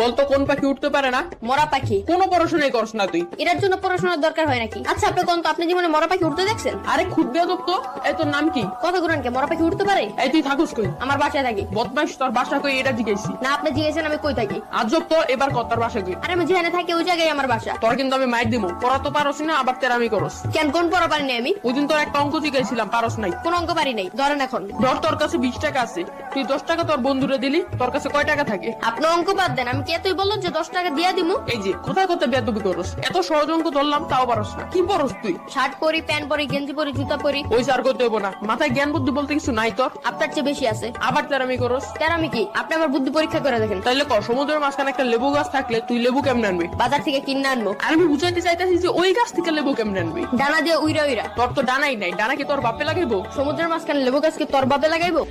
বলতো কোন পাখি উঠতে পারে না? মরা পাখি। কোনো পড়াশোনাই করছ না তুই। এটার জন্য পড়াশোনার দরকার হয় নাকি? আচ্ছা আপনি কোন তো আপনি জীবনে মরা পাখি উঠতে দেখছেন? আরে খুব বেয়াদব তো। এই তোর নাম কি? কথা ঘুরান কে? মরা পাখি উঠতে পারে? এই তুই থাকুস কই? আমার বাসায় থাকি। বদমাইশ, তোর বাসা কই এটা জিজ্ঞেসি। না আপনি জিজ্ঞেসেন আমি কই থাকি। আজব তো, এবার কত তোর বাসা কই? আরে আমি যেখানে থাকি ওই জায়গায় আমার বাসা। তোর কিন্তু আমি মাইর দিমু। পড়া তো পারস না, আবার তেরামি করস। কেন কোন পড়া পারি নাই আমি? ওই দিন তোর একটা অঙ্ক জিজ্ঞাসিলাম, পারস নাই। কোন অঙ্ক পারি নাই? ধরেন এখন ধর তোর কাছে 20 টাকা আছে, তুই 10 টাকা তোর বন্ধুরে দিলি, তোর কাছে কয় টাকা থাকে? আপনি অঙ্ক বাদ দেন, আমি কে তুই বললো যে 10 টাকা দিয়া দিমু? এই যে কোথায় কোথায় বেয়াদবি করস। এত সহজ অঙ্ক ধরলাম তাও পারস না। কি পড়স তুই? শার্ট পরি, প্যান্ট পরি, গেঞ্জি পরি, জুতা পরি। ওই সার করতে হইব না, মাথায় জ্ঞান বুদ্ধি বলতে কিছু নাই তোর। আপনার চেয়ে বেশি আছে। আবার তেরামি করস। কেন আমি কি? আপনি আমার বুদ্ধি পরীক্ষা করে দেখেন। তাইলে ক, সমুদ্রের মাঝখানে একটা লেবু গাছ থাকলে তুই লেবু কেমনে আনবি? বাজার থেকে কিনে আনবো। আর আমি বুঝাইতে চাইতেছি যে ওই গাছ থেকে লেবু কেমনে আনবি। ডানা দিয়ে উইরা উইরা। তোর তো ডানাই নাই, ডানা কি তোর বাপে লাগাইবো? সমুদ্রের মাঝখানে লেবু গাছ কি তোর বাপে লাগাইবো?